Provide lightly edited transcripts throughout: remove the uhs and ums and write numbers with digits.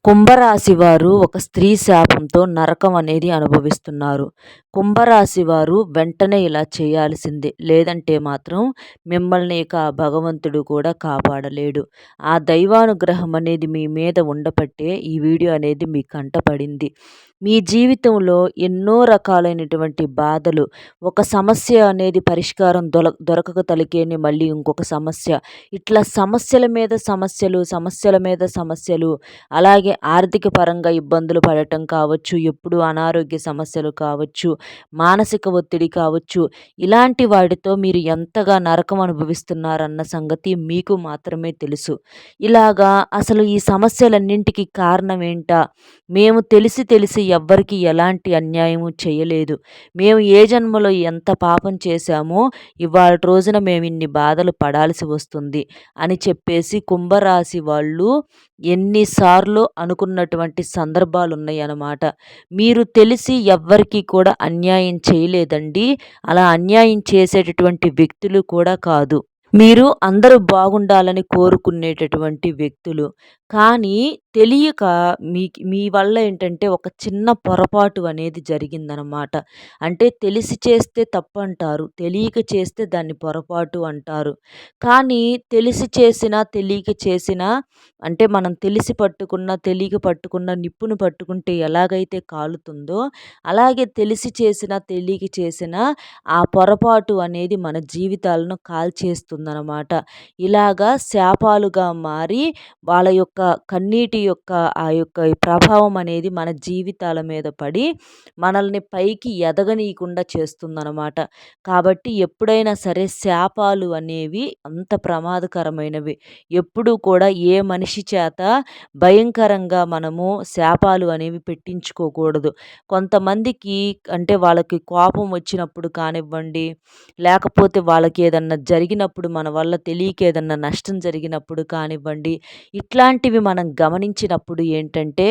కుంభరాశి వారు ఒక స్త్రీ శాపంతో నరకం అనేది అనుభవిస్తున్నారు. కుంభరాశి వారు వెంటనే ఇలా చేయాల్సిందే. లేదంటే మాత్రం మిమ్మల్ని ఇక ఆ భగవంతుడు కూడా కాపాడలేడు. ఆ దైవానుగ్రహం అనేది మీ మీద ఉండబట్టే ఈ వీడియో అనేది మీ కంట పడింది. మీ జీవితంలో ఎన్నో రకాలైనటువంటి బాధలు, ఒక సమస్య అనేది పరిష్కారం దొరకక తలికేని మళ్ళీ ఇంకొక సమస్య. ఇట్లా సమస్యల మీద సమస్యలు, సమస్యల మీద సమస్యలు, అలాగే ఆర్థిక పరంగా ఇబ్బందులు పడటం కావచ్చు, ఎప్పుడు అనారోగ్య సమస్యలు కావచ్చు, మానసిక ఒత్తిడి కావచ్చు, ఇలాంటి వాటితో మీరు ఎంతగా నరకం అనుభవిస్తున్నారన్న సంగతి మీకు మాత్రమే తెలుసు. ఇలాగా అసలు ఈ సమస్యలన్నింటికి కారణం ఏంటా? మేము తెలిసి తెలిసి ఎవ్వరికీ ఎలాంటి అన్యాయము చేయలేదు. మేము ఏ జన్మలో ఎంత పాపం చేశామో ఇవాల్టి రోజున మేమిన్ని బాధలు పడాల్సి వస్తుంది అని చెప్పేసి కుంభరాశి వాళ్ళు ఎన్నిసార్లో అనుకున్నటువంటి సందర్భాలున్నాయన్నమాట. మీరు తెలిసి ఎవ్వరికీ కూడా అన్యాయం చేయలేదండి. అలా అన్యాయం చేసేటటువంటి వ్యక్తులు కూడా కాదు. మీరు అందరూ బాగుండాలని కోరుకునేటటువంటి వ్యక్తులు. కానీ తెలియక మీ వల్ల ఏంటంటే ఒక చిన్న పొరపాటు అనేది జరిగిందనమాట. అంటే తెలిసి చేస్తే తప్పంటారు. తెలియక చేస్తే దాన్ని పొరపాటు అంటారు. కానీ తెలిసి చేసినా, తెలియక చేసినా అంటే మనం తెలిసి పట్టుకున్న, తెలియక పట్టుకున్న నిప్పును పట్టుకుంటే ఎలాగైతే కాలుతుందో, అలాగే తెలిసి చేసినా, తెలియక చేసినా ఆ పొరపాటు అనేది మన జీవితాలను కాల్చేస్తుందనమాట. ఇలాగా శాపాలుగా మారి వాళ్ళ యొక్క కన్నీటి యొక్క ఆ యొక్క ప్రభావం అనేది మన జీవితాల మీద పడి మనల్ని పైకి ఎదగనీయకుండా చేస్తుందనమాట. కాబట్టి ఎప్పుడైనా సరే శాపాలు అనేవి అంత ప్రమాదకరమైనవి. ఎప్పుడూ కూడా ఏ మనిషి చేత భయంకరంగా మనము శాపాలు అనేవి పెట్టించుకోకూడదు. కొంతమందికి అంటే వాళ్ళకి కోపం వచ్చినప్పుడు కానివ్వండి, లేకపోతే వాళ్ళకి ఏదన్నా జరిగినప్పుడు మన వల్ల తెలియక ఏదన్నా నష్టం జరిగినప్పుడు కానివ్వండి, ఇట్లాంటివి మనం గమనించినప్పుడు ఏంటంటే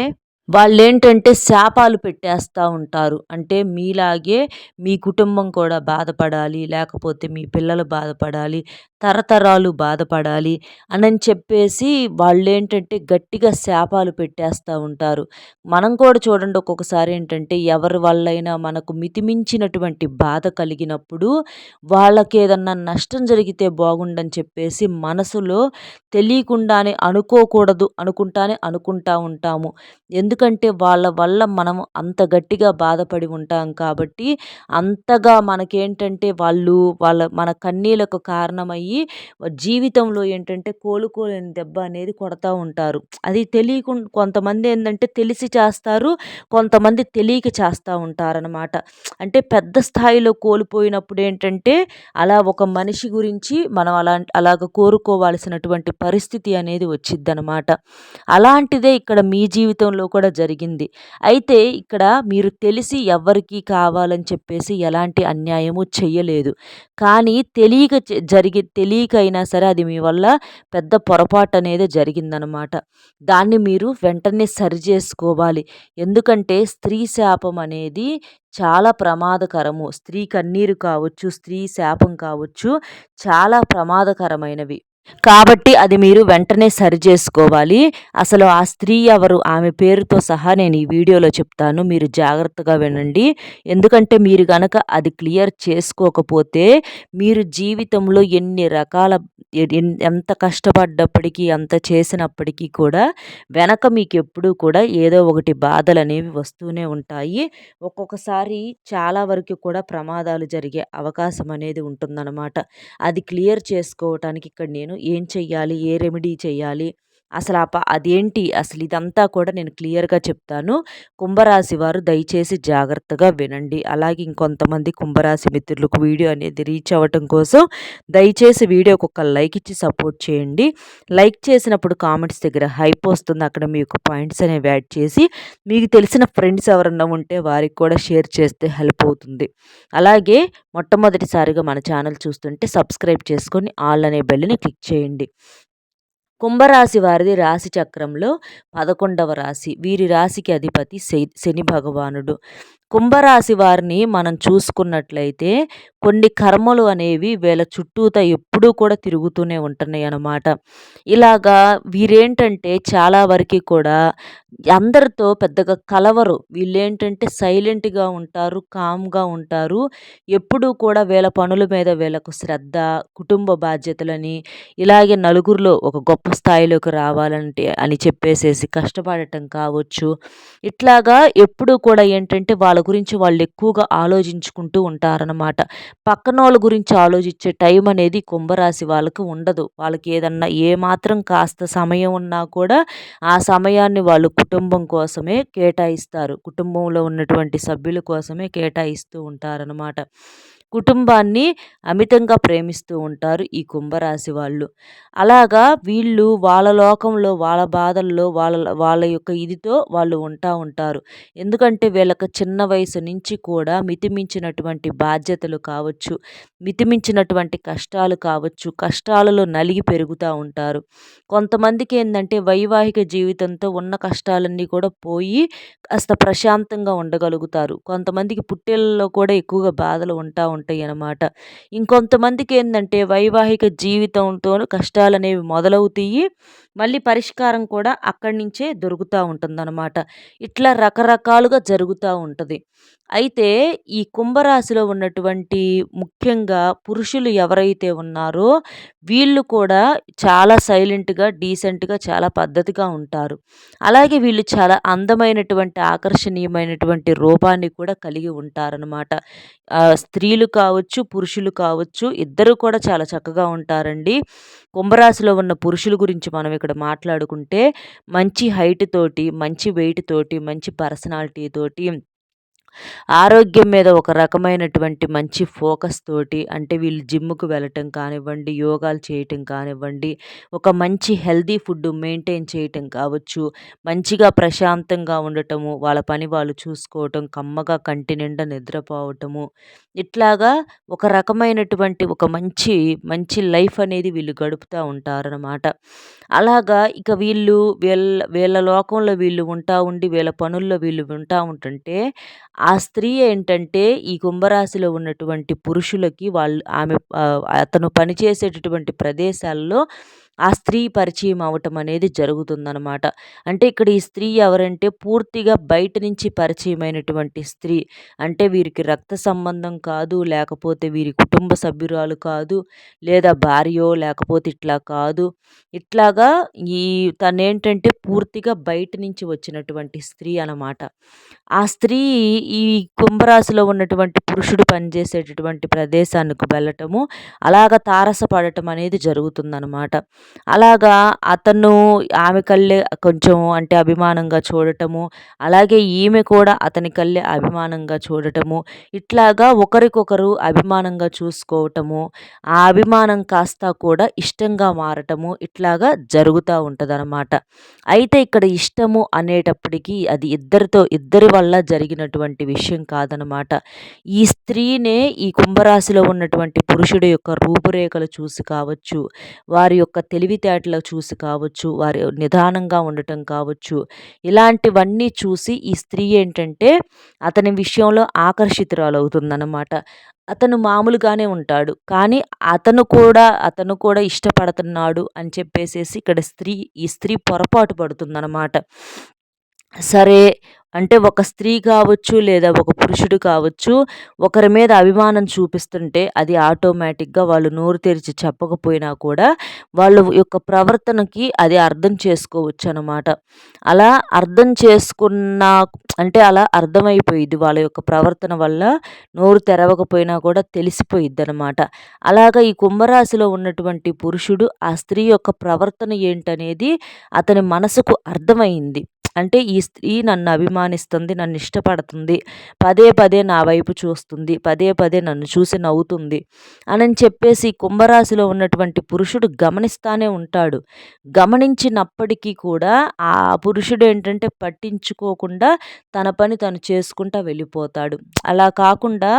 వాళ్ళేంటంటే శాపాలు పెట్టేస్తా ఉంటారు. అంటే మీలాగే మీ కుటుంబం కూడా బాధపడాలి, లేకపోతే మీ పిల్లలు బాధపడాలి, తరతరాలు బాధపడాలి అనని చెప్పేసి వాళ్ళేంటంటే గట్టిగా శాపాలు పెట్టేస్తా ఉంటారు. మనం కూడా చూడండి ఒక్కొక్కసారి ఏంటంటే ఎవరి వల్లైనా మనకు మితిమించినటువంటి బాధ కలిగినప్పుడు వాళ్ళకేదన్నా నష్టం జరిగితే బాగుండని చెప్పేసి మనసులో తెలియకుండానే అనుకోకూడదు అనుకుంటానే అనుకుంటా ఉంటాము. ఎందుకంటే వాళ్ళ వల్ల మనం అంత గట్టిగా బాధపడి ఉంటాం కాబట్టి అంతగా మనకేంటంటే వాళ్ళు మన కన్నీళ్లకు కారణమయ్యి జీవితంలో ఏంటంటే కోలుకోలేని దెబ్బ అనేది కొడతా ఉంటారు. అది కొంతమంది ఏందంటే తెలిసి చేస్తారు, కొంతమంది తెలియక చేస్తూ ఉంటారనమాట. అంటే పెద్ద స్థాయిలో కోల్పోయినప్పుడు ఏంటంటే అలా ఒక మనిషి గురించి మనం అలాగ కోరుకోవాల్సినటువంటి పరిస్థితి అనేది వచ్చిద్దనమాట. అలాంటిదే ఇక్కడ మీ జీవితంలో కూడా జరిగింది. అయితే ఇక్కడ మీరు తెలిసి ఎవ్వరికీ కావాలని చెప్పేసి ఎలాంటి అన్యాయము చెయ్యలేదు. కానీ తెలియకైనా సరే అది మీ వల్ల పెద్ద పొరపాటు అనేది జరిగిందనమాట. దాన్ని మీరు వెంటనే సరిచేసుకోవాలి. ఎందుకంటే స్త్రీ శాపం అనేది చాలా ప్రమాదకరము. స్త్రీ కన్నీరు కావచ్చు, స్త్రీ శాపం కావచ్చు, చాలా ప్రమాదకరమైనవి. కాబట్టి అది మీరు వెంటనే సరిచేసుకోవాలి. అసలు ఆ స్త్రీ ఎవరు? ఆమె పేరుతో సహా నేను ఈ వీడియోలో చెప్తాను. మీరు జాగ్రత్తగా వినండి. ఎందుకంటే మీరు గనక అది క్లియర్ చేసుకోకపోతే మీరు జీవితంలో ఎన్ని రకాల ఎంత కష్టపడ్డప్పటికీ, అంత చేసినప్పటికీ కూడా వెనక మీకెప్పుడూ కూడా ఏదో ఒకటి బాధలనేవి వస్తూనే ఉంటాయి. ఒక్కొక్కసారి చాలా వరకు కూడా ప్రమాదాలు జరిగే అవకాశం అనేది ఉంటుందన్నమాట. అది క్లియర్ చేసుకోవటానికి ఇక్కడ నేను ఏం చెయ్యాలి? ఏ రెమెడీ చెయ్యాలి? అసలు అదేంటి? అసలు ఇదంతా కూడా నేను క్లియర్‌గా చెప్తాను. కుంభరాశి వారు దయచేసి జాగ్రత్తగా వినండి. అలాగే ఇంకొంతమంది కుంభరాశి మిత్రులకు వీడియో అనేది రీచ్ అవ్వటం కోసం దయచేసి వీడియోకి ఒక లైక్ ఇచ్చి సపోర్ట్ చేయండి. లైక్ చేసినప్పుడు కామెంట్స్ దగ్గర హైప్ వస్తుంది. అక్కడ మీ యొక్క పాయింట్స్ అనేవి యాడ్ చేసి మీకు తెలిసిన ఫ్రెండ్స్ ఎవరన్నా ఉంటే వారికి కూడా షేర్ చేస్తే హెల్ప్ అవుతుంది. అలాగే మొట్టమొదటిసారిగా మన ఛానల్ చూస్తుంటే సబ్స్క్రైబ్ చేసుకొని ఆల్ అనే బెల్‌ని క్లిక్ చేయండి. కుంభరాశి వారిది రాశి చక్రంలో 11వ రాశి. వీరి రాశికి అధిపతి శని భగవానుడు. కుంభరాశి వారిని మనం చూసుకున్నట్లయితే కొన్ని కర్మలు అనేవి వీళ్ళ చుట్టూతా ఎప్పుడూ కూడా తిరుగుతూనే ఉంటున్నాయన్నమాట. ఇలాగా వీరేంటంటే చాలా వరకి కూడా అందరితో పెద్దగా కలవరు. వీళ్ళేంటంటే సైలెంట్‌గా ఉంటారు, కామ్‌గా ఉంటారు. ఎప్పుడూ కూడా వీళ్ళ పనుల మీద వీళ్ళకు శ్రద్ధ, కుటుంబ బాధ్యతలని, ఇలాగే నలుగురిలో ఒక గొప్ప స్థాయిలోకి రావాలంటే అని చెప్పేసేసి కష్టపడటం కావచ్చు. ఇట్లాగా ఎప్పుడూ కూడా ఏంటంటే వాళ్ళ గురించి వాళ్ళు ఎక్కువగా ఆలోచించుకుంటూ ఉంటారనమాట. పక్కనోళ్ళ గురించి ఆలోచించే టైం అనేది కుంభరాశి వాళ్ళకి ఉండదు. వాళ్ళకి ఏదన్నా ఏమాత్రం కాస్త సమయం ఉన్నా కూడా ఆ సమయాన్ని వాళ్ళు కుటుంబం కోసమే కేటాయిస్తారు. కుటుంబంలో ఉన్నటువంటి సభ్యుల కోసమే కేటాయిస్తూ ఉంటారనమాట. కుటుంబాన్ని అమితంగా ప్రేమిస్తూ ఉంటారు ఈ కుంభరాశి వాళ్ళు. అలాగా వీళ్ళు వాళ్ళ లోకంలో, వాళ్ళ బాధల్లో, వాళ్ళ యొక్క ఇదితో వాళ్ళు ఉంటారు. ఎందుకంటే వీళ్ళకి చిన్న వయసు నుంచి కూడా మితిమించినటువంటి బాధ్యతలు కావచ్చు, మితిమించినటువంటి కష్టాలు కావచ్చు, కష్టాలలో నలిగి పెరుగుతా ఉంటారు. కొంతమందికేందంటే వైవాహిక జీవితంతో ఉన్న కష్టాలన్నీ కూడా పోయి కాస్త ప్రశాంతంగా ఉండగలుగుతారు. కొంతమందికి పుట్టేళ్ళలో కూడా ఎక్కువగా బాధలు ఉంటాయన్నమాట. ఇంకొంతమందికేందంటే వైవాహిక జీవితంతోను కష్టాలనేవి మొదలవుతాయి. మళ్ళీ పరిష్కారం కూడా అక్కడి నుంచే దొరుకుతా ఉంటుందన్నమాట. ఇట్లా రకరకాలుగా జరుగుతా ఉంటది. అయితే ఈ కుంభరాశిలో ఉన్నటువంటి ముఖ్యంగా పురుషులు ఎవరైతే ఉన్నారో వీళ్ళు కూడా చాలా సైలెంట్‌గా, డీసెంట్‌గా, చాలా పద్ధతిగా ఉంటారు. అలాగే వీళ్ళు చాలా అందమైనటువంటి, ఆకర్షణీయమైనటువంటి రూపాన్ని కూడా కలిగి ఉంటారనమాట. స్త్రీలు కావచ్చు, పురుషులు కావచ్చు ఇద్దరూ కూడా చాలా చక్కగా ఉంటారండి. కుంభరాశిలో ఉన్న పురుషుల గురించి మనం ఇక్కడ మాట్లాడుకుంటే మంచి హైట్ తోటి, మంచి వెయిట్ తోటి, మంచి పర్సనాలిటీ తోటి ఆరోగ్యం మీద ఒక రకమైనటువంటి మంచి ఫోకస్ తోటి అంటే వీళ్ళు జిమ్‌కి వెళ్ళటం కానివ్వండి, యోగాలు చేయటం కానివ్వండి, ఒక మంచి హెల్తీ ఫుడ్ మెయింటైన్ చేయటం కావచ్చు, మంచిగా ప్రశాంతంగా ఉండటము, వాళ్ళ పని వాళ్ళు చూసుకోవటం, కమ్మగా కంటి నిండా నిద్రపోవటము, ఇట్లాగా ఒక రకమైనటువంటి ఒక మంచి లైఫ్ అనేది వీళ్ళు గడుపుతా ఉంటారనమాట. అలాగా ఇక వీళ్ళ లోకంలో వీళ్ళు ఉండి, వీళ్ళ పనుల్లో వీళ్ళు ఉంటుంటే ఆ స్త్రీ ఏంటంటే ఈ కుంభరాశిలో ఉన్నటువంటి పురుషులకి అతను పనిచేసేటటువంటి ప్రదేశాల్లో ఆ స్త్రీ పరిచయం అవ్వటం అనేది జరుగుతుందనమాట. అంటే ఇక్కడ ఈ స్త్రీ ఎవరంటే పూర్తిగా బయట నుంచి పరిచయమైనటువంటి స్త్రీ. అంటే వీరికి రక్త సంబంధం కాదు, లేకపోతే వీరి కుటుంబ సభ్యురాలు కాదు, లేదా భార్యో లేకపోతే ఇట్లా కాదు. ఇట్లాగా ఈ తనేంటంటే పూర్తిగా బయట నుంచి వచ్చినటువంటి స్త్రీ అనమాట. ఆ స్త్రీ ఈ కుంభరాశిలో ఉన్నటువంటి పురుషుడు పనిచేసేటటువంటి ప్రదేశానికి వెళ్ళటము, అలాగ తారసపడటం అనేది జరుగుతుందనమాట. అలాగా అతను ఆమె కళ్ళే కొంచెం అంటే అభిమానంగా చూడటము, అలాగే ఈమె కూడా అతని కళ్ళే అభిమానంగా చూడటము, ఇట్లాగా ఒకరికొకరు అభిమానంగా చూసుకోవటము, ఆ అభిమానం కాస్త కూడా ఇష్టంగా మారటము, ఇట్లాగా జరుగుతూ ఉంటదనమాట. అయితే ఇక్కడ ఇష్టము అనేటప్పటికీ అది ఇద్దరి వల్ల జరిగినటువంటి విషయం కాదనమాట. ఈ స్త్రీనే ఈ కుంభరాశిలో ఉన్నటువంటి పురుషుడి యొక్క రూపురేఖలు చూసి కావచ్చు, వారి యొక్క తెలివితేటలు చూసి కావచ్చు, వారి నిదానంగా ఉండటం కావచ్చు, ఇలాంటివన్నీ చూసి ఈ స్త్రీ ఏంటంటే అతని విషయంలో ఆకర్షితురాలవుతుందనమాట. అతను మామూలుగానే ఉంటాడు. కానీ అతను కూడా ఇష్టపడుతున్నాడు అని చెప్పేసేసి ఇక్కడ ఈ స్త్రీ పొరపాటు పడుతుందనమాట. సరే అంటే ఒక స్త్రీ కావచ్చు, లేదా ఒక పురుషుడు కావచ్చు, ఒకరి మీద అభిమానం చూపిస్తుంటే అది ఆటోమేటిక్‌గా వాళ్ళు నోరు తెరిచి చెప్పకపోయినా కూడా వాళ్ళ యొక్క ప్రవర్తనకి అది అర్థం చేసుకోవచ్చనమాట. అలా అర్థం చేసుకున్న అంటే అలా అర్థమైపోయిద్ది వాళ్ళ యొక్క ప్రవర్తన వల్ల నోరు తెరవకపోయినా కూడా తెలిసిపోయిద్దనమాట. అలాగా ఈ కుంభరాశిలో ఉన్నటువంటి పురుషుడు ఆ స్త్రీ యొక్క ప్రవర్తన ఏంటనేది అతని మనసుకు అర్థమైంది. అంటే ఈ స్త్రీ నన్ను అభిమానిస్తుంది, నన్ను ఇష్టపడుతుంది, పదే పదే నా వైపు చూస్తుంది, పదే పదే నన్ను చూసి నవ్వుతుంది అని చెప్పేసి కుంభరాశిలో ఉన్నటువంటి పురుషుడు గమనిస్తానే ఉంటాడు. గమనించినప్పటికీ కూడా ఆ పురుషుడు ఏంటంటే పట్టించుకోకుండా తన పని తను చేసుకుంటా వెళ్ళిపోతాడు. అలా కాకుండా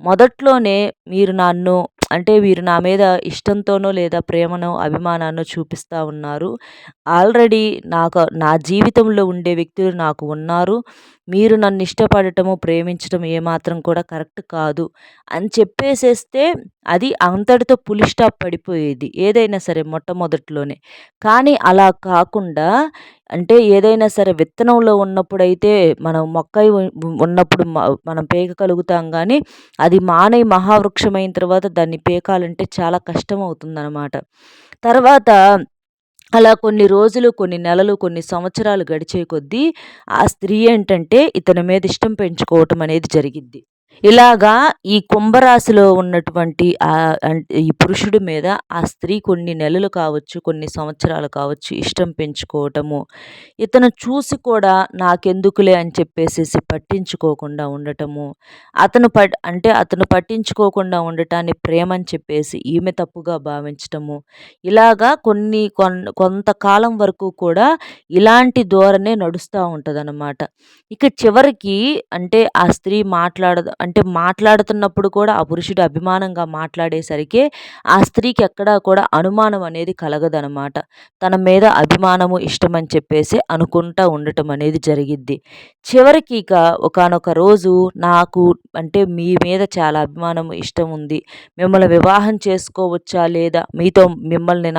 మొదట్లోనే మీరు నన్ను అంటే వీరు నా మీద ఇష్టంతోనో లేదా ప్రేమనో, అభిమానాన్నో చూపిస్తా ఉన్నారు. ఆల్రెడీ నా జీవితంలో ఉండే వ్యక్తులు నాకు ఉన్నారు. మీరు నన్ను ఇష్టపడటము, ప్రేమించడం ఏమాత్రం కూడా కరెక్ట్ కాదు అని చెప్పేసేస్తే అది అంతటితో ఫుల్ స్టాప్ పడిపోయేది. ఏదైనా సరే మొట్టమొదట్లోనే. కానీ అలా కాకుండా అంటే ఏదైనా సరే విత్తనంలో ఉన్నప్పుడైతే మనం మొక్కై ఉన్నప్పుడు మనం పీకగలుగుతాం గానీ, అది మానై మహావృక్షమైన తర్వాత దాన్ని పీకాలంటే చాలా కష్టమవుతుందనమాట. తర్వాత అలా కొన్ని రోజులు, కొన్ని నెలలు, కొన్ని సంవత్సరాలు గడిచే కొద్దీ ఆ స్త్రీ ఏంటంటే ఇతని మీద ఇష్టం పెంచుకోవటం అనేది జరిగిద్ది. ఇలాగా ఈ కుంభరాశిలో ఉన్నటువంటి ఈ పురుషుడి మీద ఆ స్త్రీ కొన్ని నెలలు కావచ్చు, కొన్ని సంవత్సరాలు కావచ్చు ఇష్టం పెంచుకోవటము. ఇతను చూసి కూడా నాకెందుకులే అని చెప్పేసేసి పట్టించుకోకుండా ఉండటము. అతను పట్టించుకోకుండా ఉండటాన్ని ప్రేమని చెప్పేసి ఈమె తప్పుగా భావించటము. ఇలాగా కొంతకాలం వరకు కూడా ఇలాంటి ధోరణే నడుస్తా ఉంటదనమాట. ఇక చివరికి అంటే ఆ స్త్రీ మాట్లాడుతున్నప్పుడు కూడా ఆ పురుషుడు అభిమానంగా మాట్లాడేసరికి ఆ స్త్రీకి ఎక్కడా కూడా అనుమానం అనేది కలగదనమాట. తన మీద అభిమానము, ఇష్టమని చెప్పేసి అనుకుంటా ఉండటం అనేది జరిగిద్ది. చివరికి ఇక ఒకానొక రోజు నాకు అంటే మీ మీద చాలా అభిమానం, ఇష్టం ఉంది. మిమ్మల్ని వివాహం చేసుకోవచ్చా? లేదా మిమ్మల్ని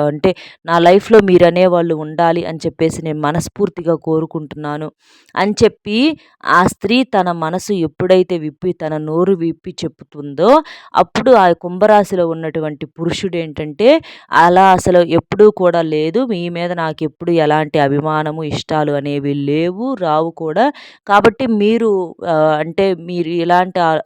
అంటే నా లైఫ్‌లో మీరనేవాళ్ళు ఉండాలి అని చెప్పేసి నేను మనస్ఫూర్తిగా కోరుకుంటున్నాను అని చెప్పి ఆ స్త్రీ తన మనసు ఎప్పుడైతే తన నోరు విప్పి చెప్పుతుందో అప్పుడు ఆ కుంభరాశిలో ఉన్నటువంటి పురుషుడేంటంటే అలా అసలు ఎప్పుడూ కూడా లేదు. మీ మీద నాకెప్పుడు ఎలాంటి అభిమానము, ఇష్టాలు అనేవి లేవు, రావు కూడా. కాబట్టి అంటే మీరు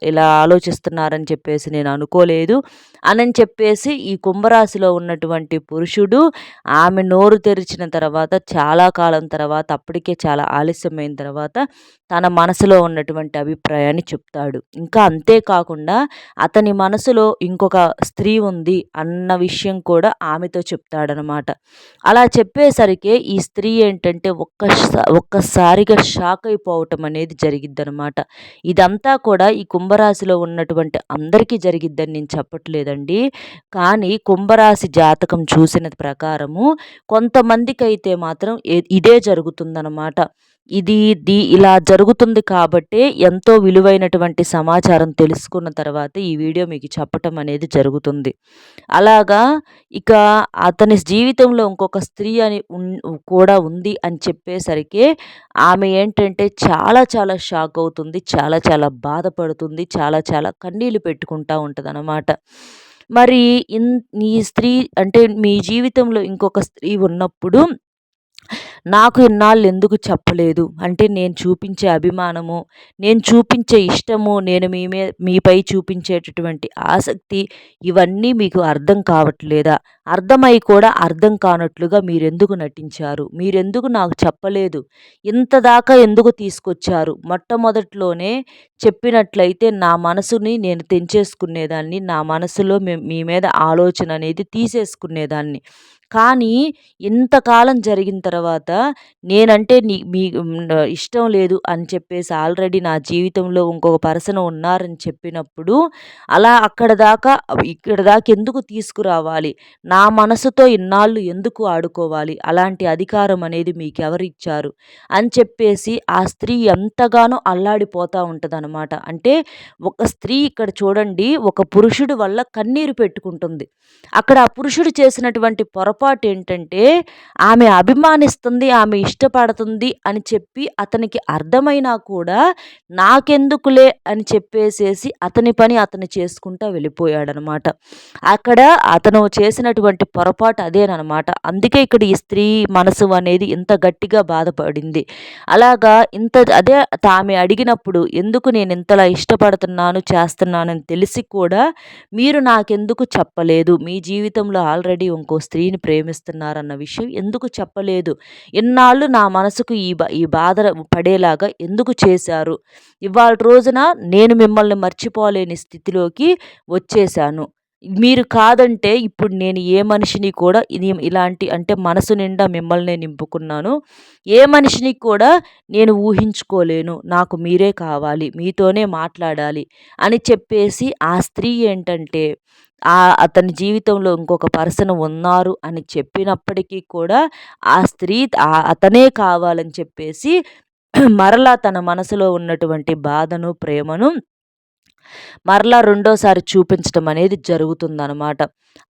ఇలా ఆలోచిస్తున్నారని చెప్పేసి నేను అనుకోలేదు అనని చెప్పేసి ఈ కుంభరాశిలో ఉన్నటువంటి పురుషుడు ఆమె నోరు తెరిచిన తర్వాత చాలా కాలం తర్వాత అప్పటికే చాలా ఆలస్యమైన తర్వాత తన మనసులో ఉన్నటువంటి అభిప్రాయాన్ని చెప్తాడు. ఇంకా అంతేకాకుండా అతని మనసులో ఇంకొక స్త్రీ ఉంది అన్న విషయం కూడా ఆమెతో చెప్తాడనమాట. అలా చెప్పేసరికి ఈ స్త్రీ ఏంటంటే ఒక్కసారిగా షాక్ అయిపోవటం అనేది జరిగిద్దనమాట. ఇదంతా కూడా ఈ కుంభరాశిలో ఉన్నటువంటి అందరికీ జరిగిద్దని నేను చెప్పట్లేదండి. కానీ కుంభరాశి జాతకం చూసిన ప్రకారము కొంతమందికైతే మాత్రం ఇదే జరుగుతుందనమాట. ఇలా జరుగుతుంది కాబట్టే ఎంతో విలువైనటువంటి సమాచారం తెలుసుకున్న తర్వాత ఈ వీడియో మీకు చెప్పటం అనేది జరుగుతుంది. అలాగా ఇక అతని జీవితంలో ఇంకొక స్త్రీ కూడా ఉంది అని చెప్పేసరికి ఆమె ఏంటంటే చాలా చాలా షాక్ అవుతుంది. చాలా చాలా బాధపడుతుంది. చాలా చాలా కన్నీళ్లు పెట్టుకుంటా ఉంటదనమాట. మరి ఈ స్త్రీ అంటే మీ జీవితంలో ఇంకొక స్త్రీ ఉన్నప్పుడు నాకు ఇన్నాళ్ళు ఎందుకు చెప్పలేదు? అంటే నేను చూపించే అభిమానము, నేను చూపించే ఇష్టము, నేను మీపై చూపించేటటువంటి ఆసక్తి ఇవన్నీ మీకు అర్థం కావట్లేదా? అర్థమై కూడా అర్థం కానట్లుగా మీరెందుకు నటించారు? మీరెందుకు నాకు చెప్పలేదు? ఇంత దాకా ఎందుకు తీసుకొచ్చారు? మొట్టమొదట్లోనే చెప్పినట్లయితే నా మనసుని నేను తెంచేసుకునేదాన్ని. నా మనసులో మీ మీద ఆలోచన అనేది తీసేసుకునేదాన్ని. కానీ ఇంతకాలం జరిగిన తర్వాత నేనంటే ఇష్టం లేదు అని చెప్పేసి ఆల్రెడీ నా జీవితంలో ఇంకొక పర్సన్ ఉన్నారని చెప్పినప్పుడు అలా ఇక్కడ దాకా ఎందుకు తీసుకురావాలి? నా మనసుతో ఇన్నాళ్ళు ఎందుకు ఆడుకోవాలి? అలాంటి అధికారం అనేది మీకెవరిచ్చారు? అని చెప్పేసి ఆ స్త్రీ ఎంతగానో అల్లాడిపోతా ఉంటదనమాట. అంటే ఒక స్త్రీ ఇక్కడ చూడండి ఒక పురుషుడి వల్ల కన్నీరు పెట్టుకుంటుంది. అక్కడ ఆ పురుషుడు చేసినటువంటి పొరపాటేంటంటే ఆమె అభిమానిస్తుంది, ఆమె ఇష్టపడుతుంది అని చెప్పి అతనికి అర్థమైనా కూడా నాకెందుకులే అని చెప్పేసేసి అతని పని అతను చేసుకుంటా వెళ్ళిపోయాడనమాట. అక్కడ అతను చేసినటువంటి పొరపాటు అదేననమాట. అందుకే ఇక్కడ ఈ స్త్రీ మనసు అనేది ఇంత గట్టిగా బాధపడింది. అలాగా అదే ఆమె అడిగినప్పుడు ఎందుకు నేను ఇంతలా ఇష్టపడుతున్నాను, చేస్తున్నానని తెలిసి కూడా మీరు నాకెందుకు చెప్పలేదు? మీ జీవితంలో ఆల్రెడీ ఇంకో స్త్రీని ప్రేమిస్తున్నారన్న విషయం ఎందుకు చెప్పలేదు? ఇన్నాళ్ళు నా మనసుకు ఈ బాధ పడేలాగా ఎందుకు చేశారు? ఇవాళ రోజున నేను మిమ్మల్ని మర్చిపోలేని స్థితిలోకి వచ్చేశాను. మీరు కాదంటే ఇప్పుడు నేను ఏ మనిషిని కూడా ఇది ఇలాంటి అంటే మనసు నిండా మిమ్మల్నే నింపుకున్నాను. ఏ మనిషిని కూడా నేను ఊహించుకోలేను. నాకు మీరే కావాలి. మీతోనే మాట్లాడాలి అని చెప్పేసి ఆ స్త్రీ ఏంటంటే అతని జీవితంలో ఇంకొక పర్సన్ ఉన్నారు అని చెప్పినప్పటికీ కూడా ఆ స్త్రీ అతనే కావాలని చెప్పేసి మరలా తన మనసులో ఉన్నటువంటి బాధను, ప్రేమను మరలా రెండోసారి చూపించటం అనేది జరుగుతుందనమాట.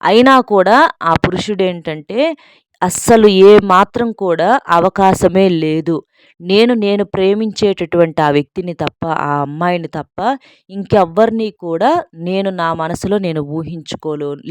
అయినా కూడా ఆ పురుషుడేంటంటే అస్సలు ఏ మాత్రం కూడా అవకాశమే లేదు. నేను ప్రేమించేటటువంటి ఆ వ్యక్తిని తప్ప, ఆ అమ్మాయిని తప్ప ఇంకెవ్వరిని కూడా నేను నా మనసులో నేను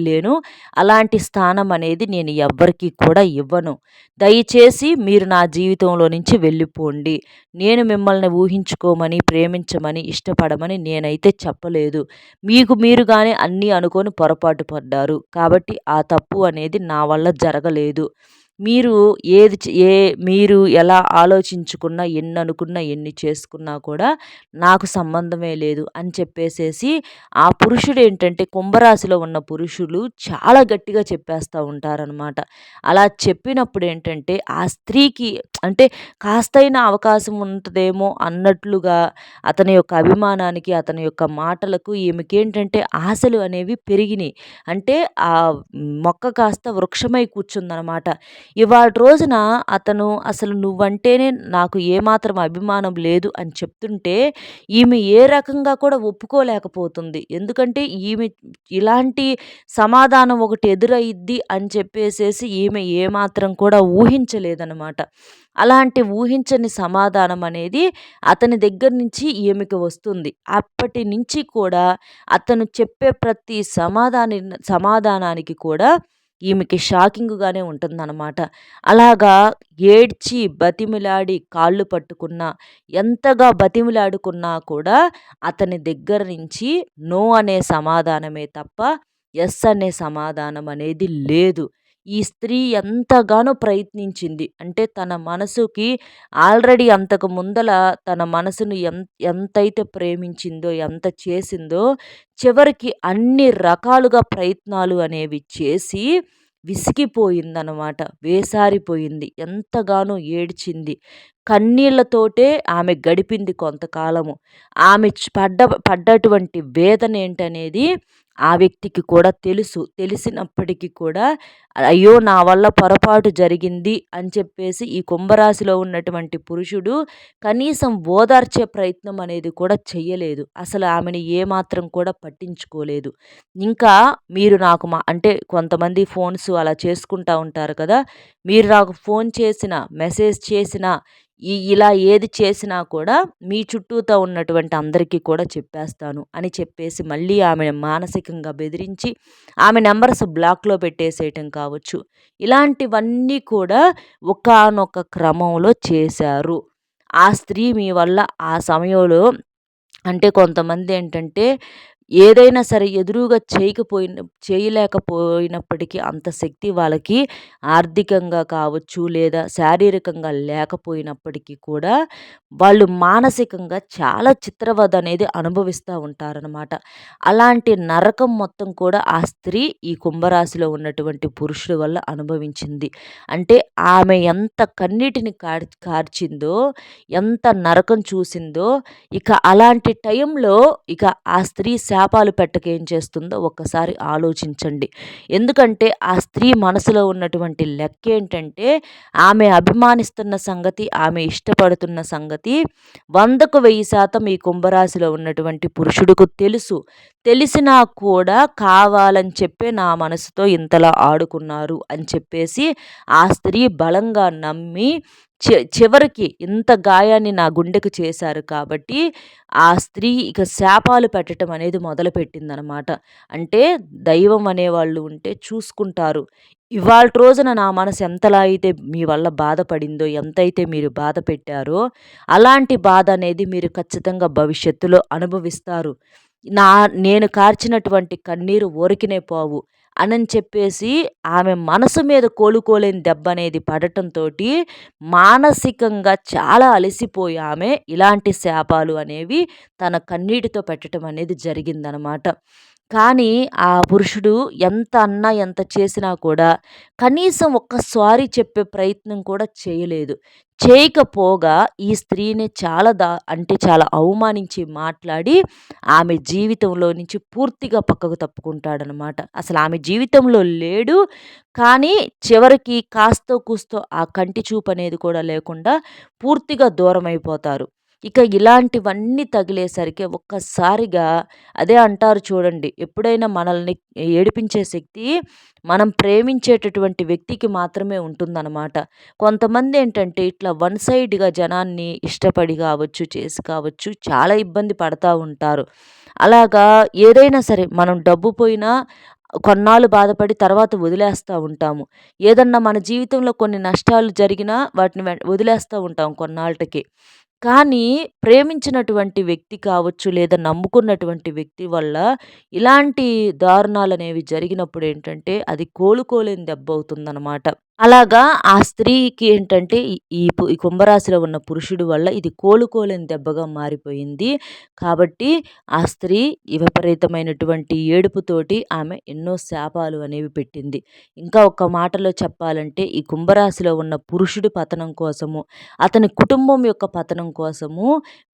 లేను. అలాంటి స్థానం అనేది నేను ఎవ్వరికీ కూడా ఇవ్వను. దయచేసి మీరు నా జీవితంలో నుంచి వెళ్ళిపోండి. నేను మిమ్మల్ని ఊహించుకోమని, ప్రేమించమని, ఇష్టపడమని నేనైతే చెప్పలేదు. మీకు మీరుగానే అన్నీ అనుకోని పొరపాటు పడ్డారు. కాబట్టి ఆ తప్పు అనేది నా వల్ల జరగలేదు. మీరు ఏది చే ఏ మీరు ఎలా ఆలోచించుకున్నా, ఎన్ననుకున్నా, ఎన్ని చేసుకున్నా కూడా నాకు సంబంధమే లేదు అని చెప్పేసేసి ఆ పురుషుడేంటంటే కుంభరాశిలో ఉన్న పురుషులు చాలా గట్టిగా చెప్పేస్తా ఉంటారనమాట. అలా చెప్పినప్పుడేంటంటే ఆ స్త్రీకి అంటే కాస్తైనా అవకాశం ఉంటదేమో అన్నట్లుగా అతని యొక్క అభిమానానికి, అతని యొక్క మాటలకు ఈమెకేంటంటే ఆశలు అనేవి పెరిగినియి. అంటే ఆ మొక్క కాస్త వృక్షమై కూర్చుందనమాట. ఇవాల్టి రోజున అతను అసలు నువ్వంటేనే నాకు ఏమాత్రం అభిమానం లేదు అని చెప్తుంటే, ఈమె ఏ రకంగా కూడా ఒప్పుకోలేకపోతుంది. ఎందుకంటే ఈమె ఇలాంటి సమాధానం ఒకటి ఎదురయిద్ది అని చెప్పేసేసి ఈమె ఏమాత్రం కూడా ఊహించలేదనమాట. అలాంటి ఊహించని సమాధానం అనేది అతని దగ్గర నుంచి ఈమెకి వస్తుంది. అప్పటి నుంచి కూడా అతను చెప్పే ప్రతి సమాధానానికి కూడా ఈమెకి షాకింగ్‌గానే ఉంటుందనమాట. అలాగా ఏడ్చి, బతిమిలాడి, కాళ్ళు పట్టుకున్నా, ఎంతగా బతిమిలాడుకున్నా కూడా అతని దగ్గర నుంచి నో అనే సమాధానమే తప్ప యెస్ అనే సమాధానం అనేది లేదు. ఈ స్త్రీ ఎంతగానో ప్రయత్నించింది. అంటే తన మనసుకి ఆల్రెడీ అంతకు ముందల తన మనసును ఎంతైతే ప్రేమించిందో, ఎంత చేసిందో, చివరికి అన్ని రకాలుగా ప్రయత్నాలు అనేవి చేసి విసిగిపోయిందనమాట. వేసారిపోయింది. ఎంతగానో ఏడ్చింది. కన్నీళ్లతోటే ఆమె గడిపింది కొంతకాలము. ఆమె పడ్డటువంటి వేదనేంటనేది ఆ వ్యక్తికి కూడా తెలుసు. తెలిసినప్పటికీ కూడా అయ్యో! నా వల్ల పొరపాటు జరిగింది అని చెప్పేసి ఈ కుంభరాశిలో ఉన్నటువంటి పురుషుడు కనీసం ఓదార్చే ప్రయత్నం అనేది కూడా చెయ్యలేదు. అసలు ఆమెని ఏమాత్రం కూడా పట్టించుకోలేదు. ఇంకా మీరు నాకు అంటే కొంతమంది ఫోన్స్ అలా చేసుకుంటా ఉంటారు కదా! మీరు నాకు ఫోన్ చేసినా, మెసేజ్ చేసినా ఇలా ఏది చేసినా కూడా మీ చుట్టూతా ఉన్నటువంటి అందరికీ కూడా చెప్పేస్తాను అని చెప్పేసి మళ్ళీ ఆమెను మానసికంగా బెదిరించి ఆమె నంబర్స్ బ్లాక్‌లో పెట్టేసేయటం కావచ్చు. ఇలాంటివన్నీ కూడా ఒకానొక క్రమంలో చేశారు. ఆ స్త్రీ మీ వల్ల ఆ సమయంలో అంటే కొంతమందేంటంటే ఏదైనా సరే ఎదురుగా చేయలేకపోయినప్పటికీ అంత శక్తి వాళ్ళకి ఆర్థికంగా కావచ్చు, లేదా శారీరకంగా లేకపోయినప్పటికీ కూడా వాళ్ళు మానసికంగా చాలా చిత్రవద అనేది అనుభవిస్తూ ఉంటారనమాట. అలాంటి నరకం మొత్తం కూడా ఆ స్త్రీ ఈ కుంభరాశిలో ఉన్నటువంటి పురుషుడి వల్ల అనుభవించింది. అంటే ఆమె ఎంత కన్నీటిని కార్చిందో, ఎంత నరకం చూసిందో, ఇక అలాంటి టైంలో ఇక ఆ స్త్రీ శాపాలు పెట్టక ఏం చేస్తుందో ఒక్కసారి ఆలోచించండి. ఎందుకంటే ఆ స్త్రీ మనసులో ఉన్నటువంటి లెక్కేంటంటే ఆమె అభిమానిస్తున్న సంగతి, ఆమె ఇష్టపడుతున్న సంగతి 100కు 1000% ఈ కుంభరాశిలో ఉన్నటువంటి పురుషుడికి తెలుసు. తెలిసినా కూడా కావాలని చెప్పే నా మనసుతో ఇంతలా ఆడుకున్నారు అని చెప్పేసి ఆ స్త్రీ బలంగా నమ్మి చివరికి ఇంత గాయాన్ని నా గుండెకు చేశారు కాబట్టి ఆ స్త్రీ ఇక శాపాలు పెట్టటం అనేది మొదలుపెట్టిందనమాట. అంటే దైవం అనేవాళ్ళు ఉంటే చూసుకుంటారు. ఇవాల్టి రోజున నా మనసు ఎంతలా అయితే మీ వల్ల బాధపడిందో, ఎంతైతే మీరు బాధ పెట్టారో, అలాంటి బాధ అనేది మీరు ఖచ్చితంగా భవిష్యత్తులో అనుభవిస్తారు. నా నేను కార్చినటువంటి కన్నీరు ఊరికినే పోవు అనని చెప్పేసి ఆమె మనసు మీద కోలుకోలేని దెబ్బనేది పడటంతోటి మానసికంగా చాలా అలసిపోయి ఆమె ఇలాంటి శాపాలు అనేవి తన కన్నీటితో పెట్టడం అనేది జరిగిందనమాట. కానీ ఆ పురుషుడు ఎంత అన్నా, ఎంత చేసినా కూడా కనీసం ఒక్క సారీ చెప్పే ప్రయత్నం కూడా చేయలేదు. చేయకపోగా ఈ స్త్రీని చాలా అంటే చాలా అవమానించి మాట్లాడి ఆమె జీవితంలో నుంచి పూర్తిగా పక్కకు తప్పుకుంటాడనమాట. అసలు ఆమె జీవితంలో లేడు. కానీ చివరికి కాస్తో కూస్తో ఆ కంటి చూపనేది కూడా లేకుండా పూర్తిగా దూరమైపోతారు. ఇక ఇలాంటివన్నీ తగిలేసరికి ఒక్కసారిగా అదే అంటారు చూడండి. ఎప్పుడైనా మనల్ని ఏడిపించే శక్తి మనం ప్రేమించేటటువంటి వ్యక్తికి మాత్రమే ఉంటుందనమాట. కొంతమందేంటంటే ఇట్లా వన్ సైడ్‌గా జనాన్ని ఇష్టపడి కావచ్చు, చేసి కావచ్చు చాలా ఇబ్బంది పడతా ఉంటారు. అలాగా ఏదైనా సరే మనం డబ్బు పోయినా కొన్నాళ్ళు బాధపడి తర్వాత వదిలేస్తా ఉంటాము. ఏదన్నా మన జీవితంలో కొన్ని నష్టాలు జరిగినా వాటిని వదిలేస్తా ఉంటాం కొన్నాళ్ళకి. కానీ ప్రేమించినటువంటి వ్యక్తి కావచ్చు, లేదా నమ్ముకున్నటువంటి వ్యక్తి వల్ల ఇలాంటి దారుణాలనేవి జరిగినప్పుడేంటంటే, అది కోలుకోలేని దెబ్బవుతుందనమాట. అలాగా ఆ స్త్రీకి ఏంటంటే, ఈ కుంభరాశిలో ఉన్న పురుషుడు వల్ల ఇది కోలుకోలేని దెబ్బగా మారిపోయింది. కాబట్టి ఆ స్త్రీ ఈ విపరీతమైనటువంటి ఏడుపుతోటి ఆమె ఎన్నో శాపాలు అనేవి పెట్టింది. ఇంకా ఒక్క మాటలో చెప్పాలంటే, ఈ కుంభరాశిలో ఉన్న పురుషుడి పతనం కోసము, అతని కుటుంబం యొక్క పతనం కోసము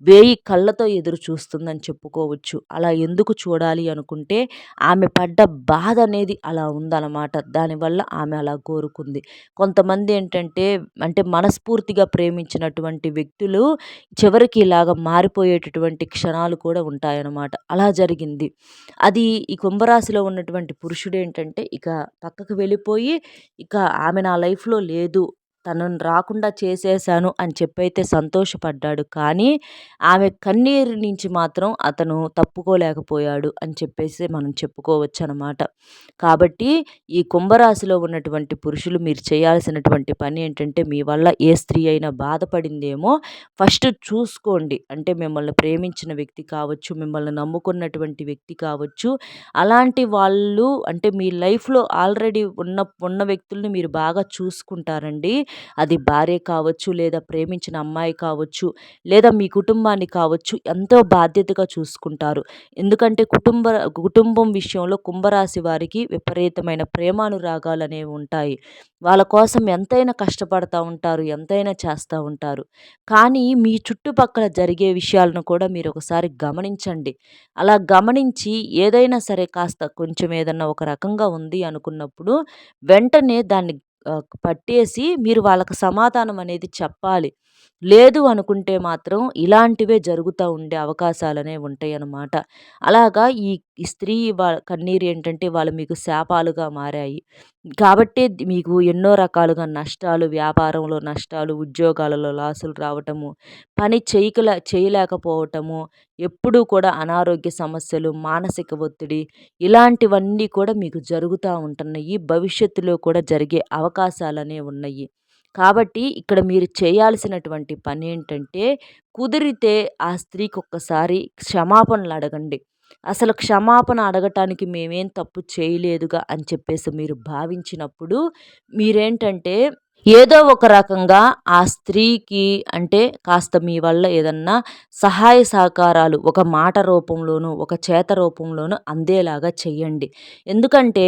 1000 కళ్ళతో ఎదురు చూస్తుందని చెప్పుకోవచ్చు. అలా ఎందుకు చూడాలి అనుకుంటే, ఆమె పడ్డ బాధ అనేది అలా ఉందనమాట. దానివల్ల ఆమె అలా కోరుకుంది. కొంతమంది ఏంటంటే, అంటే మనస్ఫూర్తిగా ప్రేమించినటువంటి వ్యక్తులు చివరికి ఇలాగ మారిపోయేటటువంటి క్షణాలు కూడా ఉంటాయన్నమాట. అలా జరిగింది. అది ఈ కుంభరాశిలో ఉన్నటువంటి పురుషుడేంటంటే, ఇక పక్కకు వెళ్ళిపోయి, ఇక ఆమె నా లైఫ్‌లో లేదు, తనను రాకుండా చేసేశాను అని చెప్పైతే సంతోషపడ్డాడు. కానీ, ఆమె కన్నీరు నుంచి మాత్రం అతను తప్పుకోలేకపోయాడు అని చెప్పేసి మనం చెప్పుకోవచ్చనమాట. కాబట్టి ఈ కుంభరాశిలో ఉన్నటువంటి పురుషులు మీరు చేయాల్సినటువంటి పని ఏంటంటే, మీ వల్ల ఏ స్త్రీ అయినా బాధపడిందేమో ఫస్ట్ చూసుకోండి. అంటే మిమ్మల్ని ప్రేమించిన వ్యక్తి కావచ్చు, మిమ్మల్ని నమ్ముకున్నటువంటి వ్యక్తి కావచ్చు, అలాంటి వాళ్ళు అంటే మీ లైఫ్‌లో ఆల్రెడీ ఉన్న వ్యక్తుల్ని మీరు బాగా చూసుకుంటారండి. అది భార్య కావచ్చు, లేదా ప్రేమించిన అమ్మాయి కావచ్చు, లేదా మీ కుటుంబాన్ని కావచ్చు, ఎంతో బాధ్యతగా చూసుకుంటారు. ఎందుకంటే కుటుంబం విషయంలో కుంభరాశి వారికి విపరీతమైన ప్రేమానురాగాలనేవి ఉంటాయి. వాళ్ళ కోసం ఎంతైనా కష్టపడతా ఉంటారు. ఎంతైనా చేస్తా ఉంటారు. కానీ మీ చుట్టుపక్కల జరిగే విషయాలను కూడా మీరొకసారి గమనించండి. అలా గమనించి ఏదైనా సరే కాస్త కొంచెం ఏదన్నా ఒక రకంగా ఉంది అనుకున్నప్పుడు వెంటనే దాన్ని పట్టేసి మీరు వాళ్ళకి సమాధానం అనేది చెప్పాలి. లేదు అనుకుంటే మాత్రం ఇలాంటివే జరుగుతా ఉండే అవకాశాలనేవి ఉంటాయన్నమాట. అలాగా ఈ ఈ స్త్రీ కన్నీరు ఏంటంటే వాళ్ళు మీకు శాపాలుగా మారాయి. కాబట్టే మీకు ఎన్నో రకాలుగా నష్టాలు, వ్యాపారంలో నష్టాలు, ఉద్యోగాలలో లాసులు రావటము, పని చేయలేకపోవటము, ఎప్పుడూ కూడా అనారోగ్య సమస్యలు, మానసిక ఒత్తిడి ఇలాంటివన్నీ కూడా మీకు జరుగుతా ఉంటున్నయి. భవిష్యత్తులో కూడా జరిగే అవకాశాలనేవి ఉన్నాయి. కాబట్టి ఇక్కడ మీరు చేయాల్సినటువంటి పనేంటంటే, కుదిరితే ఆ స్త్రీకొక్కసారి క్షమాపణలడగండి. అసలు క్షమాపణ అడగటానికి మేమేం తప్పు చేయలేదుగా అని చెప్పేసి మీరు భావించినప్పుడు, మీరేంటంటే ఏదో ఒక రకంగా ఆ స్త్రీకి అంటే కాస్త మీ వల్ల ఏదన్నా సహాయ సహకారాలు ఒక మాట రూపంలోనో, ఒక చేత రూపంలోనో అందేలాగా చెయ్యండి. ఎందుకంటే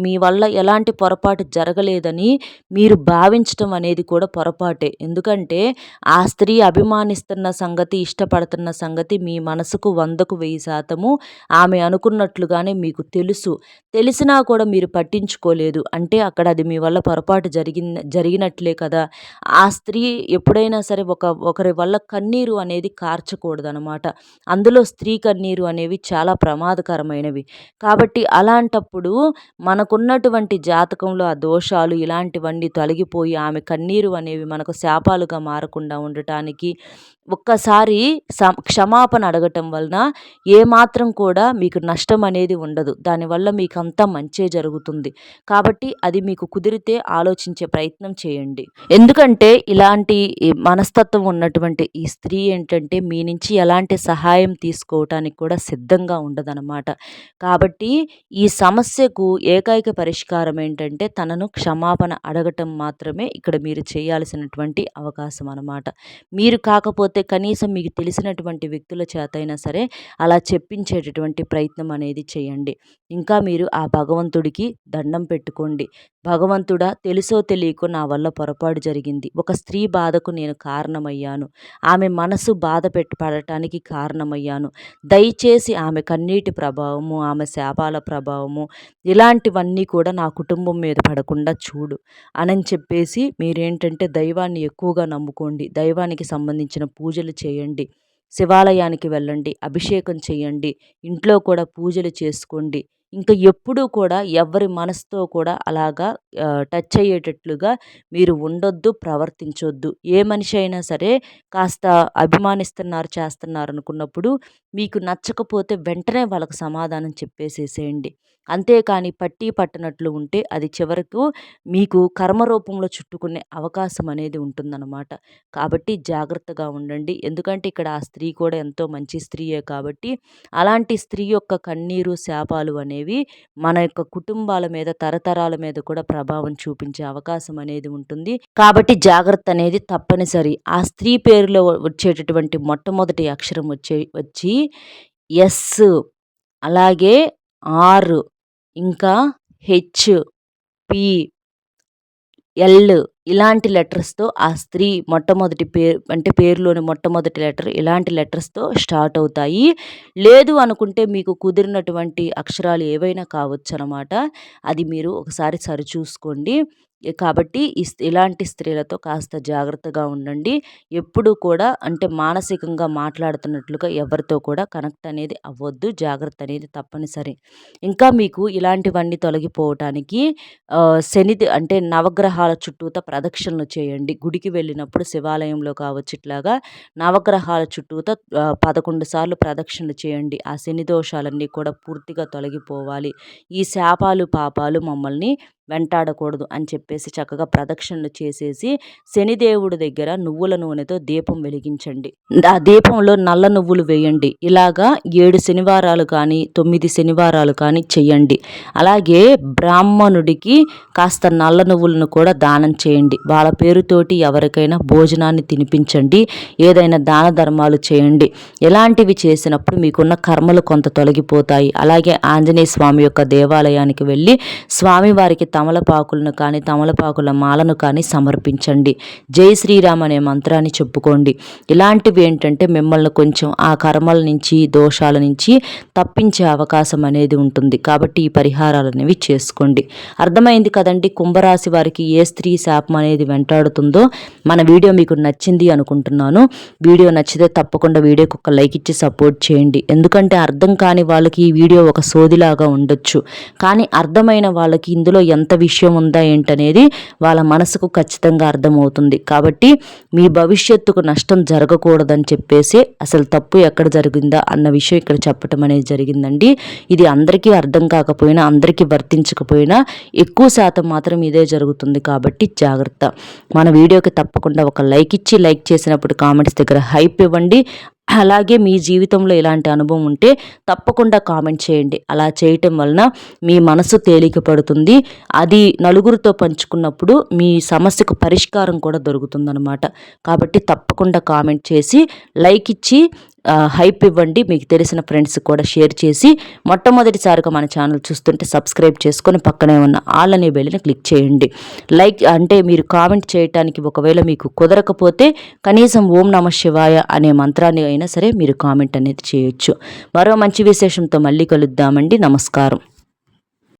మీ వల్ల ఎలాంటి పొరపాటు జరగలేదని మీరు భావించటం అనేది కూడా పొరపాటే. ఎందుకంటే ఆ స్త్రీ అభిమానిస్తున్న సంగతి, ఇష్టపడుతున్న సంగతి మీ మనసుకు 100కు 1000% ఆమె అనుకున్నట్లుగానే మీకు తెలుసు. తెలిసినా కూడా మీరు పట్టించుకోలేదు. అంటే అక్కడ అది మీ వల్ల పొరపాటు జరిగినట్లే కదా! ఆ స్త్రీ ఎప్పుడైనా సరే ఒకరి వల్ల కన్నీరు అనేది కార్చకూడదనమాట. అందులో స్త్రీ కన్నీరు అనేవి చాలా ప్రమాదకరమైనవి. కాబట్టి అలాంటప్పుడు మనకున్నటువంటి జాతకంలో ఆ దోషాలు ఇలాంటివన్నీ తొలగిపోయి ఆమె కన్నీరు అనేవి మనకు శాపాలుగా మారకుండా ఉండటానికి ఒక్కసారి క్షమాపణ అడగటం వలన ఏమాత్రం కూడా మీకు నష్టం అనేది ఉండదు. దానివల్ల మీకంతా మంచే జరుగుతుంది. కాబట్టి అది మీకు కుదిరితే ఆలోచించే ప్రయత్నం చేయండి. ఎందుకంటే ఇలాంటి ఈ మనస్తత్వం ఉన్నటువంటి ఈ స్త్రీ ఏంటంటే మీ నుంచి ఎలాంటి సహాయం తీసుకోవటానికి కూడా సిద్ధంగా ఉండదనమాట. కాబట్టి ఈ సమస్యకు ఏకైక పరిష్కారం ఏంటంటే తనను క్షమాపణ అడగటం మాత్రమే ఇక్కడ మీరు చేయాల్సినటువంటి అవకాశం అనమాట. మీరు కాకపోతే లేకపోతే కనీసం మీకు తెలిసినటువంటి వ్యక్తుల చేత అయినా సరే అలా చెప్పించేటటువంటి ప్రయత్నం అనేది చేయండి. ఇంకా మీరు ఆ భగవంతుడికి దండం పెట్టుకోండి. భగవంతుడా, తెలుసో తెలియకో నా వల్ల పొరపాటు జరిగింది. ఒక స్త్రీ బాధకు నేను కారణమయ్యాను. ఆమె మనసు పడటానికి కారణమయ్యాను. దయచేసి ఆమె కన్నీటి ప్రభావము, ఆమె శాపాల ప్రభావము ఇలాంటివన్నీ కూడా నా కుటుంబం మీద పడకుండా చూడు అని చెప్పేసి మీరేంటంటే దైవాన్ని ఎక్కువగా నమ్ముకోండి. దైవానికి సంబంధించిన పూజలు చేయండి. శివాలయానికి వెళ్ళండి, అభిషేకం చేయండి, ఇంట్లో కూడా పూజలు చేసుకోండి. ఇంకా ఎప్పుడూ కూడా ఎవ్వరి మనసుతో కూడా అలాగా టచ్ అయ్యేటట్లుగా మీరు ఉండొద్దు, ప్రవర్తించొద్దు. ఏ మనిషి అయినా సరే కాస్త అభిమానిస్తున్నారు, చేస్తున్నారు అనుకున్నప్పుడు మీకు నచ్చకపోతే వెంటనే వాళ్ళకి సమాధానం చెప్పేసేసేయండి. అంతేకాని పట్టి పట్టనట్లు ఉంటే అది చివరకు మీకు కర్మ రూపంలో చుట్టుకునే అవకాశం అనేది ఉంటుందన్నమాట. కాబట్టి జాగ్రత్తగా ఉండండి. ఎందుకంటే ఇక్కడ ఆ స్త్రీ కూడా ఎంతో మంచి స్త్రీయే కాబట్టి అలాంటి స్త్రీ యొక్క కన్నీరు, శాపాలు అనేవి మన యొక్క కుటుంబాల మీద, తరతరాల మీద కూడా ప్రభావం చూపించే అవకాశం అనేది ఉంటుంది. కాబట్టి జాగ్రత్త అనేది తప్పనిసరి. ఆ స్త్రీ పేరులో వచ్చేటటువంటి మొట్టమొదటి అక్షరం వచ్చి ఎస్, అలాగే ఆర్, ఇంకా హెచ్, పి, ఎల్ ఇలాంటి లెటర్స్‌తో ఆ స్త్రీ మొట్టమొదటి అంటే పేరులోని మొట్టమొదటి లెటర్ ఇలాంటి లెటర్స్‌తో స్టార్ట్ అవుతాయి. లేదు అనుకుంటే మీకు కుదిరినటువంటి అక్షరాలు ఏవైనా కావచ్చనమాట. అది మీరు ఒకసారి సరిచూసుకోండి. కాబట్టి ఇలాంటి స్త్రీలతో కాస్త జాగ్రత్తగా ఉండండి. ఎప్పుడూ కూడా అంటే మానసికంగా మాట్లాడుతున్నట్లుగా ఎవరితో కూడా కనెక్ట్ అనేది అవ్వొద్దు. జాగ్రత్త అనేది తప్పనిసరి. ఇంకా మీకు ఇలాంటివన్నీ తొలగిపోవటానికి అంటే నవగ్రహాల చుట్టూతా ప్రదక్షిణలు చేయండి. గుడికి వెళ్ళినప్పుడు శివాలయంలో కావచ్చు ఇట్లాగా నవగ్రహాల చుట్టూతా 11 సార్లు ప్రదక్షిణలు చేయండి. ఆ శని దోషాలన్నీ కూడా పూర్తిగా తొలగిపోవాలి. ఈ శాపాలు, పాపాలు మమ్మల్ని వెంటాడకూడదు అని చెప్పేసి చక్కగా ప్రదక్షిణలు చేసేసి శనిదేవుడి దగ్గర నువ్వుల నూనెతో దీపం వెలిగించండి. ఆ దీపంలో నల్ల నువ్వులు వేయండి. ఇలాగా 7 శనివారాలు కానీ 9 శనివారాలు కానీ చెయ్యండి. అలాగే బ్రాహ్మణుడికి కాస్త నల్ల నువ్వులను కూడా దానం చేయండి. వాళ్ళ పేరుతోటి ఎవరికైనా భోజనాన్ని తినిపించండి. ఏదైనా దాన ధర్మాలు చేయండి. ఇలాంటివి చేసినప్పుడు మీకున్న కర్మలు కొంత తొలగిపోతాయి. అలాగే ఆంజనేయ స్వామి యొక్క దేవాలయానికి వెళ్ళి స్వామివారికి తమలపాకులను కానీ తమలపాకుల మాలను కానీ సమర్పించండి. జై శ్రీరామ్ అనే మంత్రాన్ని చెప్పుకోండి. ఇలాంటివి ఏంటంటే మిమ్మల్ని కొంచెం ఆ కర్మల నుంచి, దోషాల నుంచి తప్పించే అవకాశం అనేది ఉంటుంది. కాబట్టి ఈ పరిహారాలు అనేవి చేసుకోండి. అర్థమైంది కదండి కుంభరాశి వారికి ఏ స్త్రీ శాపం అనేది వెంటాడుతుందో. మన వీడియో మీకు నచ్చింది అనుకుంటున్నాను. వీడియో నచ్చితే తప్పకుండా వీడియోకి ఒక లైక్ ఇచ్చి సపోర్ట్ చేయండి. ఎందుకంటే అర్థం కాని వాళ్ళకి ఈ వీడియో ఒక సోదిలాగా ఉండొచ్చు, కానీ అర్థమైన వాళ్ళకి ఇందులో ఎంత విషయం ఉందా ఏంటనేది వాళ్ళ మనసుకు ఖచ్చితంగా అర్థమవుతుంది. కాబట్టి మీ భవిష్యత్తుకు నష్టం జరగకూడదని చెప్పేసి అసలు తప్పు ఎక్కడ జరిగిందా అన్న విషయం ఇక్కడ చెప్పటం అనేది జరిగిందండి. ఇది అందరికీ అర్థం కాకపోయినా, అందరికీ వర్తించకపోయినా ఎక్కువ శాతం మాత్రం ఇదే జరుగుతుంది. కాబట్టి జాగ్రత్త. మన వీడియోకి తప్పకుండా ఒక లైక్ ఇచ్చి, లైక్ చేసినప్పుడు కామెంట్స్ దగ్గర హైప్ ఇవ్వండి. అలాగే మీ జీవితంలో ఇలాంటి అనుభవం ఉంటే తప్పకుండా కామెంట్ చేయండి. అలా చేయటం వలన మీ మనసు తేలిక పడుతుంది. అది నలుగురితో పంచుకున్నప్పుడు మీ సమస్యకు పరిష్కారం కూడా దొరుకుతుందన్నమాట. కాబట్టి తప్పకుండా కామెంట్ చేసి, లైక్ ఇచ్చి హైప్ ఇవ్వండి. మీకు తెలిసిన ఫ్రెండ్స్ కూడా షేర్ చేసి, మొట్టమొదటిసారిగా మన ఛానల్ చూస్తుంటే సబ్స్క్రైబ్ చేసుకొని పక్కనే ఉన్న ఆల్ అనే బెల్ని క్లిక్ చేయండి. లైక్ అంటే మీరు కామెంట్ చేయటానికి ఒకవేళ మీకు కుదరకపోతే కనీసం ఓం నమః శివాయ అనే మంత్రాన్ని అయినా సరే మీరు కామెంట్ అనేది చేయొచ్చు. మరో మంచి విశేషంతో మళ్ళీ కలుద్దామండి. నమస్కారం.